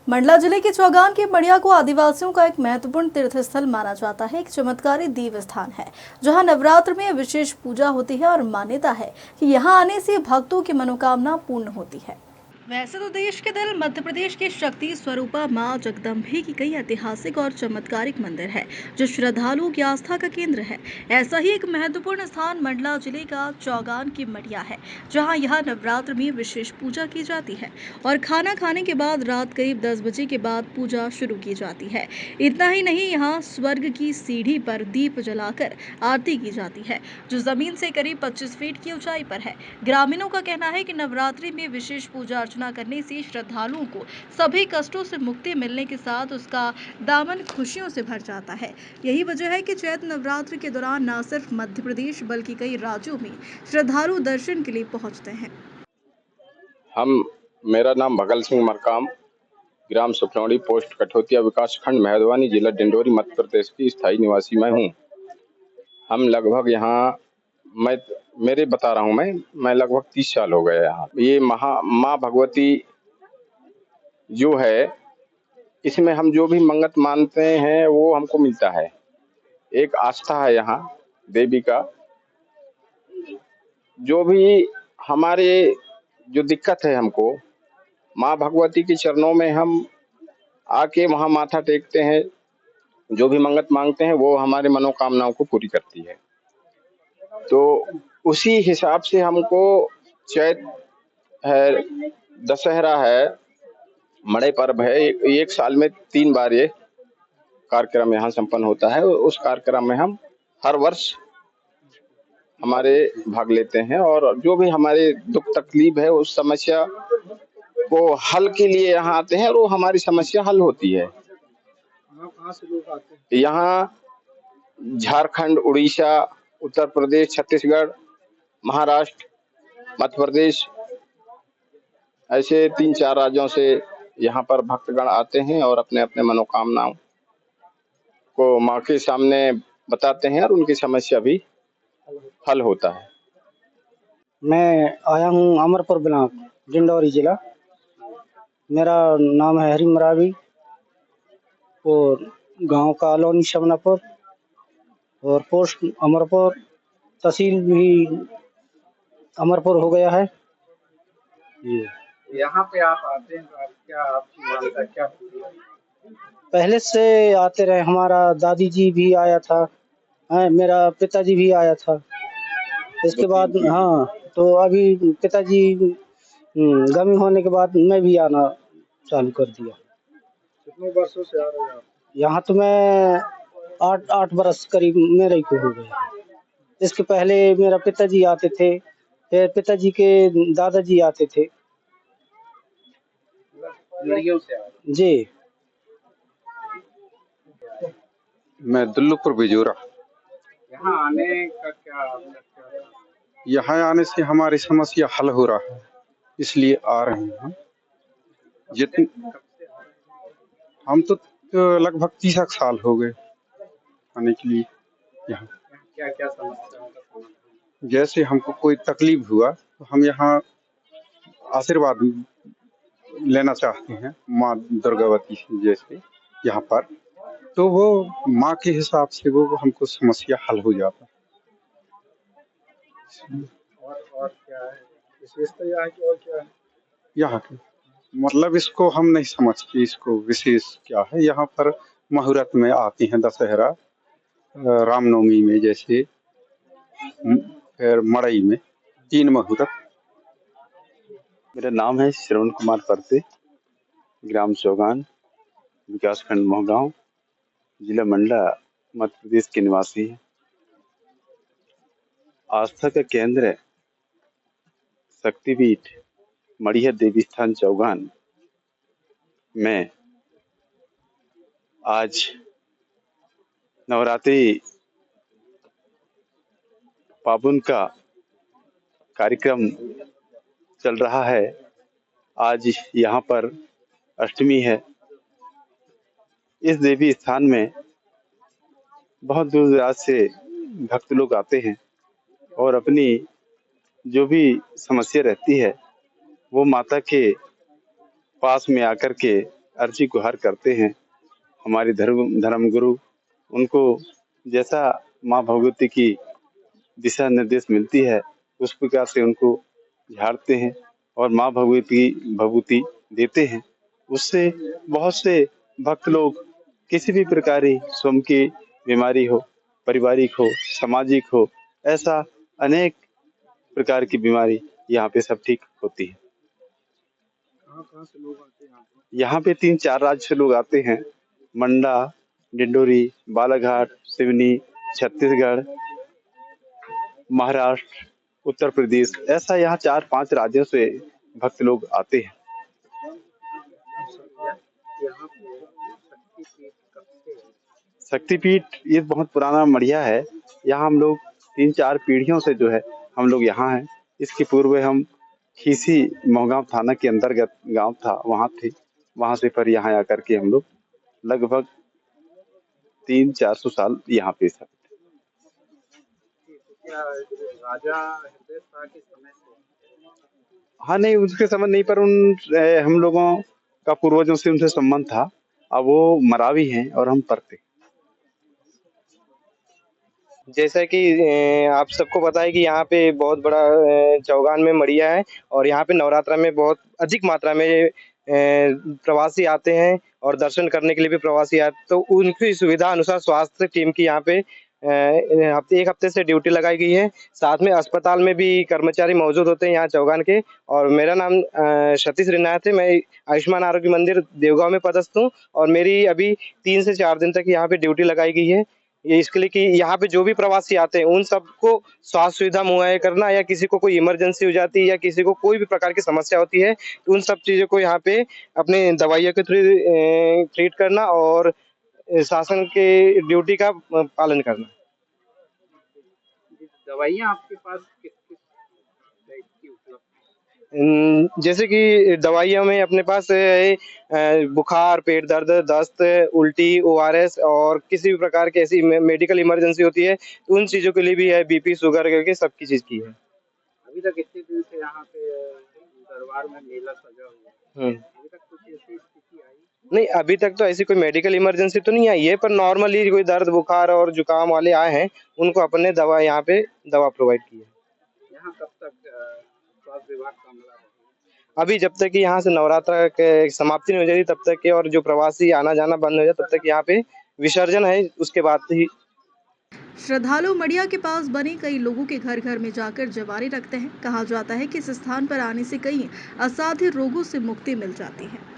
मंडला जिले के चौगान की मड़िया को आदिवासियों का एक महत्वपूर्ण तीर्थ स्थल माना जाता है। एक चमत्कारी देव स्थान है जहां नवरात्र में विशेष पूजा होती है और मान्यता है कि यहां आने से भक्तों की मनोकामना पूर्ण होती है। वैसे तो देश के दिल मध्य प्रदेश की शक्ति स्वरूपा मां जगदम्बे की कई ऐतिहासिक और चमत्कारिक मंदिर है जो श्रद्धालुओं की आस्था का केंद्र है। ऐसा ही एक महत्वपूर्ण स्थान मंडला जिले का चौगान की मड़िया है जहां यह नवरात्र में विशेष पूजा की जाती है और खाना खाने के बाद रात करीब 10 बजे के बाद पूजा शुरू की जाती है। इतना ही नहीं, यहाँ स्वर्ग की सीढ़ी पर दीप जलाकर आरती की जाती है जो जमीन से करीब 25 फीट की ऊंचाई पर है। ग्रामीणों का कहना है कि नवरात्रि में विशेष पूजा अर्चना करने से श्रद्धालुओं को सभी कष्टों से मुक्ति मिलने के साथ उसका दामन खुशियों से भर जाता है। यही वजह है कि चैत्र नवरात्र के दौरान न सिर्फ मध्य प्रदेश बल्कि कई राज्यों में श्रद्धालु दर्शन के लिए पहुंचते हैं। मेरा नाम भगल सिंह मरकाम, ग्राम सुखलौड़ी, पोस्ट कठोतिया, विकास खंड मेहरवानी, जिला डिंडोरी, मध्य प्रदेश की स्थायी निवासी मैं हूँ। हम लगभग यहाँ मेरे बता रहा हूँ मैं लगभग 30 साल हो गए यहाँ। ये माँ भगवती जो है, इसमें हम जो भी मन्नत मानते हैं वो हमको मिलता है। एक आस्था है यहाँ देवी का। जो भी हमारे जो दिक्कत है हमको, माँ भगवती के चरणों में हम आके वहाँ माथा टेकते हैं। जो भी मन्नत मांगते हैं वो हमारे मनोकामनाओं को पूरी करती है। तो उसी हिसाब से हमको चैत है, दशहरा है, मड़ई पर्व है, एक साल में 3 बार ये कार्यक्रम यहाँ संपन्न होता है। उस कार्यक्रम में हम हर वर्ष हमारे भाग लेते हैं और जो भी हमारे दुख तकलीफ है उस समस्या को हल के लिए यहाँ आते हैं और वो हमारी समस्या हल होती है। कहाँ से लोग आते हैं? यहाँ झारखंड, उड़ीसा, उत्तर प्रदेश, छत्तीसगढ़, महाराष्ट्र, मध्य प्रदेश, ऐसे 3-4 राज्यों से यहाँ पर भक्तगण आते हैं और अपने अपने मनोकामनाओं को माँ के सामने बताते हैं और उनकी समस्या भी हल होता है। मैं आया हूँ अमरपुर ब्लॉक, डिंडोरी जिला। मेरा नाम है हरी मरावी और गांव का अलोनी शमनापुर और पोस्ट अमरपुर, तहसील भी अमरपुर हो गया है। ये यहाँ पे आप आते हैं तो आप क्या आपकी मान्यता क्या पूरी है? पहले से आते रहे। हमारा दादी जी भी आया था, मेरा पिताजी भी आया था। इसके बाद तो अभी पिताजी गमी होने के बाद मैं भी आना चालू कर दिया। कितने वर्षों से आ रहे हैं आप? यहाँ तो मैं 8 बरस करीब मेरे को हो गया। इसके पहले मेरा पिताजी आते थे, फिर पिताजी के दादाजी आते थे। लड़ियों से आ रहे जी, मैं दुल्लुपुर बिजोरा। यहाँ आने का क्या यहाँ आने से हमारी समस्या हल हो रहा है, इसलिए आ रहे हैं हम। जितने हम तो लगभग 30 साल हो गए आने के लिए यहाँ। क्या क्या समस्याओं का समाधान? जैसे हमको कोई तकलीफ हुआ तो हम यहाँ आशीर्वाद लेना चाहते हैं माँ दुर्गावती जैसे यहाँ पर, तो वो माँ के हिसाब से वो हमको समस्या हल हो जाता है। और क्या है विशेषता यहाँ की? और क्या है यहाँ के मतलब इसको हम नहीं समझते, इसको विशेष क्या है। यहाँ पर मुहूर्त में आती हैं दशहरा, रामनवमी में, जैसे फिर मड़ई में 3 मुहूर्त। मेरा नाम है श्रवण कुमार परते, ग्राम चौगान, विकास खंड मोहगांव, जिला मंडला, मध्य प्रदेश के निवासी हैं। आस्था का केंद्र शक्तिपीठ मड़िया देवी स्थान चौगान में आज नवरात्रि पावन का कार्यक्रम चल रहा है। आज यहाँ पर अष्टमी है। इस देवी स्थान में बहुत दूर दराज से भक्त लोग आते हैं और अपनी जो भी समस्या रहती है वो माता के पास में आकर के अर्जी गुहार करते हैं। हमारे धर्म गुरु उनको जैसा माँ भगवती की दिशा निर्देश मिलती है उस प्रकार से उनको झाड़ते हैं और माँ भगवती देते हैं। उससे बहुत से भक्त लोग किसी भी प्रकार की स्वयं की बीमारी हो, पारिवारिक हो, सामाजिक हो, ऐसा अनेक प्रकार की बीमारी यहाँ पे सब ठीक होती है। कहाँ से लोग आते हैं यहाँ पे? यहाँ पे 3-4 राज्य से लोग आते हैं। मंडा, डिंडोरी, बालाघाट, सिवनी, छत्तीसगढ़, महाराष्ट्र, उत्तर प्रदेश, ऐसा यहाँ 4-5 राज्यों से भक्त लोग आते हैं। यहाँ पे शक्तिपीठ कब से है? शक्तिपीठ ये बहुत पुराना मढ़िया है। यहाँ हम लोग 3-4 पीढ़ियों से जो है हम लोग यहाँ हैं। इसके पूर्व हम खीसी मोहगांव थाना के अंतर्गत गांव था, वहाँ थे। वहाँ से पर यहाँ आकर के हम लोग लगभग 300-400 साल यहाँ पे स्थापित हैं। तो क्या राजा हृदय शाह के समय से? हाँ नहीं, उसके संबंध नहीं, पर हम लोगों का पूर्वजों से उनसे संबंध था। अब वो मरावी हैं और हम परते। जैसा कि आप सबको पता है कि यहाँ पे बहुत बड़ा चौगान में मढ़िया है और यहाँ पे नवरात्रा में बहुत अधिक मात्रा में प्रवासी आते हैं और दर्शन करने के लिए भी प्रवासी आते, तो उनकी सुविधा अनुसार स्वास्थ्य टीम की यहाँ पे एक हफ्ते से ड्यूटी लगाई गई है। साथ में अस्पताल में भी कर्मचारी मौजूद होते हैं यहाँ चौगान के। और मेरा नाम सतीश रिनायत है। मैं आयुष्मान आरोग्य मंदिर देवगांव में पदस्थ हूँ और मेरी अभी 3 से 4 दिन तक यहाँ पे ड्यूटी लगाई गई है। ये इसके लिए कि यहाँ पे जो भी प्रवासी आते हैं उन सबको स्वास्थ्य सुविधा मुहैया करना, या किसी को कोई इमरजेंसी हो जाती है या किसी को कोई भी प्रकार की समस्या होती है तो उन सब चीज़ों को यहाँ पे अपने दवाइयों के थ्रू ट्रीट करना और शासन के ड्यूटी का पालन करना। दवाइयाँ आपके पास किस किस टाइप की उपलब्ध हैं? जैसे कि दवाइयों में अपने पास बुखार, पेट दर्द, दस्त, उल्टी, ORS और किसी भी प्रकार की ऐसी मेडिकल इमरजेंसी होती है तो उन चीज़ों के लिए भी है। BP, शुगर करके सबकी चीज़ की है। अभी तक इतने दिन से यहाँ पे दरबार में मेला सजा हुआ है, अभी तक कुछ ऐसी स्थिति आई? नहीं, अभी तक तो ऐसी कोई मेडिकल इमरजेंसी तो नहीं आई है, पर नॉर्मली कोई दर्द, बुखार और जुकाम वाले आए हैं, उनको अपने दवा यहाँ पे दवा प्रोवाइड की है। यहाँ कब तक स्वास्थ्य विभाग का अमला रहेगा? अभी जब तक कि यहाँ से नवरात्र के समाप्ति नहीं हो जाती तब तक के, और जो प्रवासी आना जाना बंद हो जाए तब तक यहाँ पे विसर्जन है, उसके बाद ही। श्रद्धालु मढ़िया के पास बने कई लोगों के घर घर में जाकर जवारे रखते हैं। कहा जाता है कि इस स्थान पर आने से कई असाध्य रोगों से मुक्ति मिल जाती है।